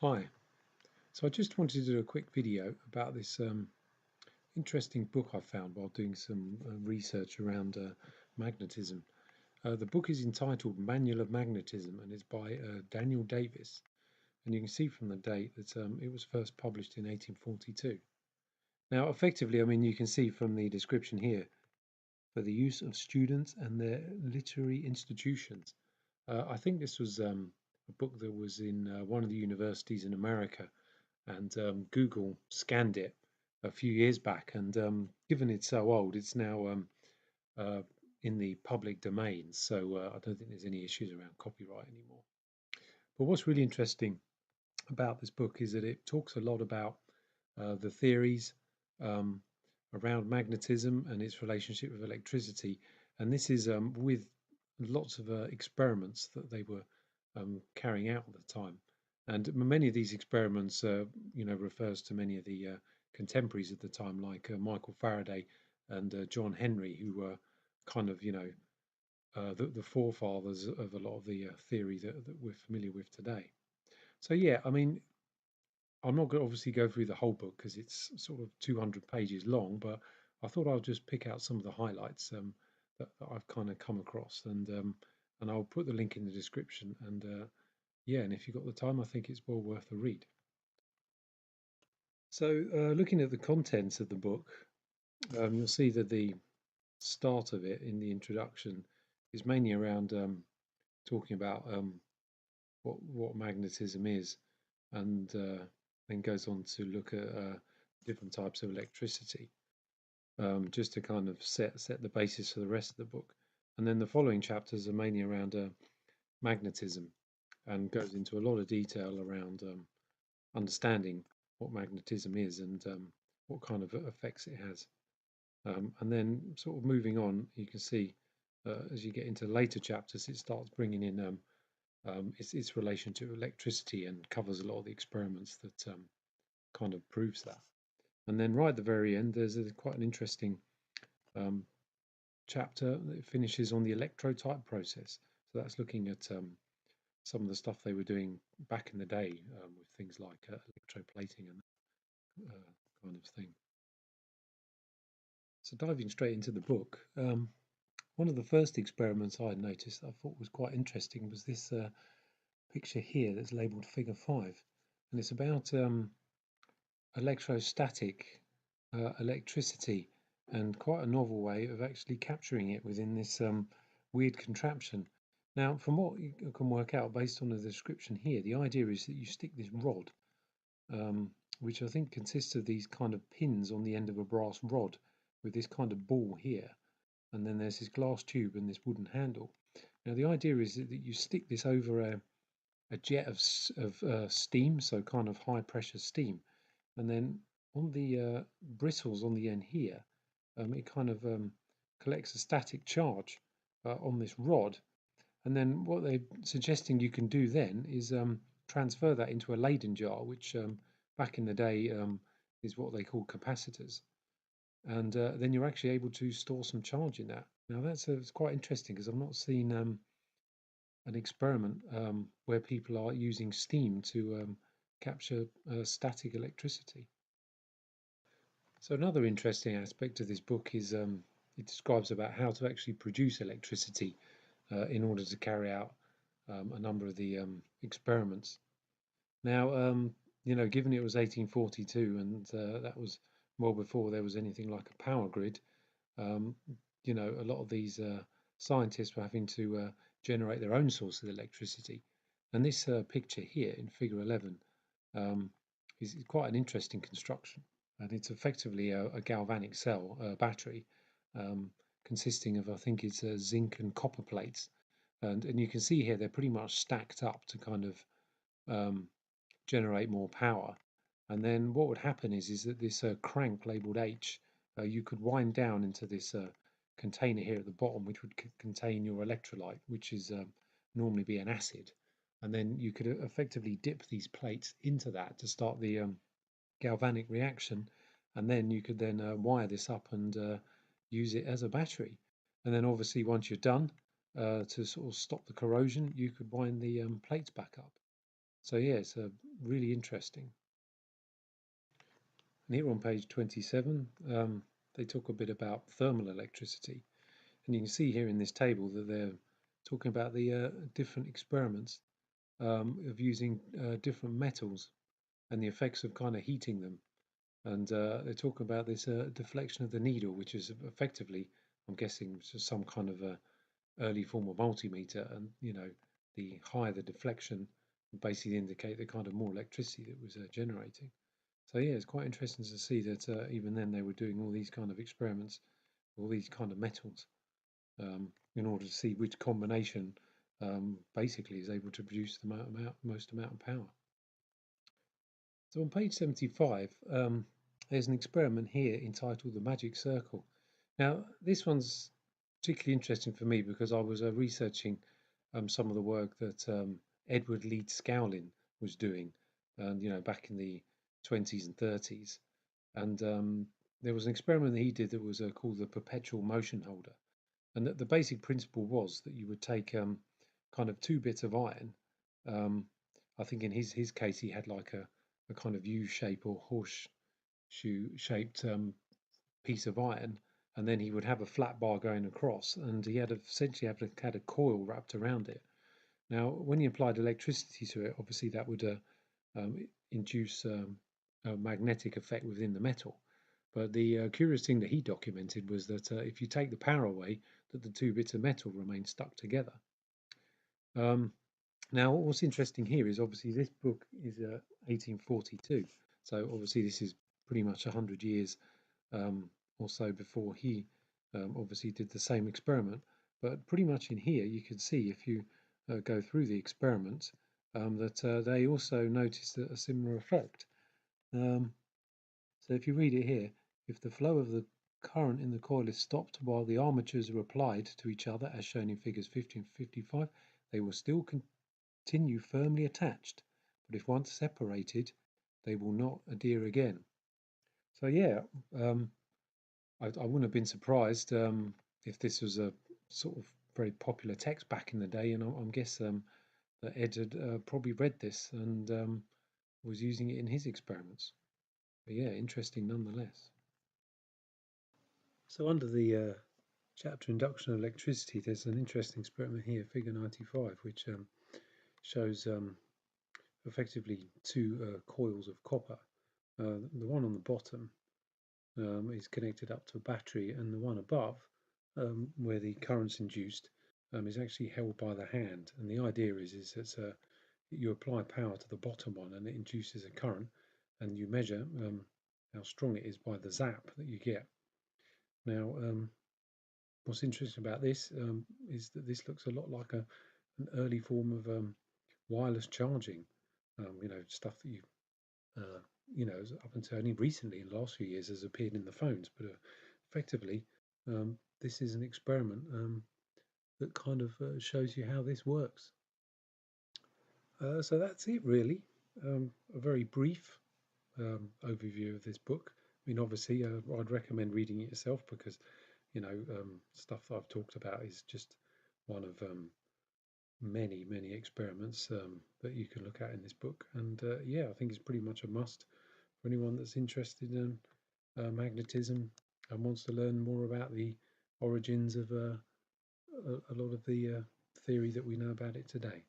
Hi, so I just wanted to do a quick video about this interesting book I found while doing some research around magnetism. The book is entitled Manual of Magnetism and it's by Daniel Davis. And you can see from the date that it was first published in 1842. Now, effectively, I mean, you can see from the description here, for the use of students and their literary institutions. I think this was a book that was in one of the universities in America, and Google scanned it a few years back, and given it's so old, it's now uh, in the public domain. So I don't think there's any issues around copyright anymore. But what's really interesting about this book is that it talks a lot about the theories um, around magnetism and its relationship with electricity, and this is with lots of experiments that they were carrying out at the time. And many of these experiments, refers to many of the contemporaries at the time, like Michael Faraday and John Henry, who were kind of, the forefathers of a lot of the theory that we're familiar with today. So yeah, I mean, I'm not going to obviously go through the whole book because it's sort of 200 pages long, but I thought I'll just pick out some of the highlights that I've kind of come across, and I'll put the link in the description. And yeah, and if you've got the time, I think it's well worth a read. So, looking at the contents of the book, you'll see that the start of it in the introduction is mainly around talking about what magnetism is, and then goes on to look at different types of electricity, just to kind of set the basis for the rest of the book. And then the following chapters are mainly around magnetism, and goes into a lot of detail around understanding what magnetism is and what kind of effects it has. And then, sort of moving on, you can see as you get into later chapters, it starts bringing in its relation to electricity and covers a lot of the experiments that kind of proves that. And then right at the very end, there's quite an interesting um, chapter that finishes on the electrotype process. So that's looking at some of the stuff they were doing back in the day with things like electroplating and kind of thing. So diving straight into the book, one of the first experiments I noticed that I thought was quite interesting was this picture here that's labelled Figure 5, and it's about electrostatic electricity, and quite a novel way of actually capturing it within this weird contraption. Now, from what you can work out based on the description here, the idea is that you stick this rod, um, which I think consists of these kind of pins on the end of a brass rod with this kind of ball here, and then there's this glass tube and this wooden handle. Now, the idea is that you stick this over a jet of steam, so kind of high pressure steam, and then on the bristles on the end here, it kind of collects a static charge on this rod, and then what they're suggesting you can do then is transfer that into a Leyden jar, which back in the day is what they call capacitors, and then you're actually able to store some charge in that. Now that's it's quite interesting because I've not seen an experiment where people are using steam to capture static electricity. So another interesting aspect of this book is it describes about how to actually produce electricity in order to carry out a number of the experiments. Now, given it was 1842 and that was well before there was anything like a power grid, um, a lot of these scientists were having to generate their own source of electricity. And this picture here in Figure 11 um, is quite an interesting construction. And it's effectively a galvanic cell, a battery, um, consisting of, I think it's zinc and copper plates. And you can see here they're pretty much stacked up to kind of um, generate more power. And then what would happen is that this crank labeled H, you could wind down into this container here at the bottom, which would contain your electrolyte, which is normally be an acid. And then you could effectively dip these plates into that to start the galvanic reaction, and then you could then wire this up and use it as a battery. And then obviously once you're done, to sort of stop the corrosion, you could wind the plates back up. So yeah, it's a really interesting. And here on page 27, they talk a bit about thermal electricity. And you can see here in this table that they're talking about the different experiments of using different metals and the effects of kind of heating them. And they talk about this deflection of the needle, which is effectively, I'm guessing, just some kind of a early form of multimeter. And the higher the deflection, basically indicate the kind of more electricity that was generating. So yeah, it's quite interesting to see that even then they were doing all these kind of experiments, all these kind of metals, in order to see which combination basically is able to produce the most amount of power. So on page 75, there's an experiment here entitled the Magic Circle. Now, this one's particularly interesting for me because I was researching some of the work that Edward Leeds Scowlin was doing, and back in the 20s and 30s. And there was an experiment that he did that was called the Perpetual Motion Holder. And the basic principle was that you would take kind of two bits of iron. I think in his case, he had like a kind of U shape or horseshoe shaped piece of iron, and then he would have a flat bar going across, and he had essentially had a coil wrapped around it. Now, when you applied electricity to it, obviously that would induce a magnetic effect within the metal. But the curious thing that he documented was that if you take the power away, that the two bits of metal remain stuck together. Now, what's interesting here is obviously this book is 1842, so obviously this is pretty much 100 years or so before he obviously did the same experiment. But pretty much in here, you can see if you go through the experiment that they also noticed a similar effect. So if you read it here, if the flow of the current in the coil is stopped while the armatures are applied to each other, as shown in figures 50 and 55, they will still continue firmly attached, but if once separated, they will not adhere again. So yeah, I wouldn't have been surprised if this was a sort of very popular text back in the day, and I guess that Ed had probably read this and was using it in his experiments. But yeah, interesting nonetheless. So under the chapter Induction Electricity, there's an interesting experiment here, figure 95, which shows effectively two coils of copper. The one on the bottom is connected up to a battery, and the one above, where the current's induced, is actually held by the hand. And the idea is that you apply power to the bottom one, and it induces a current, and you measure how strong it is by the zap that you get. Now, what's interesting about this is that this looks a lot like an early form of wireless charging. Stuff that up until only recently, in the last few years, has appeared in the phones. But effectively, this is an experiment that kind of shows you how this works. So that's it, really. A very brief overview of this book. I mean, obviously, I'd recommend reading it yourself because, stuff that I've talked about is just one of many experiments that you can look at in this book. And yeah, I think it's pretty much a must for anyone that's interested in magnetism and wants to learn more about the origins of a lot of the theory that we know about it today.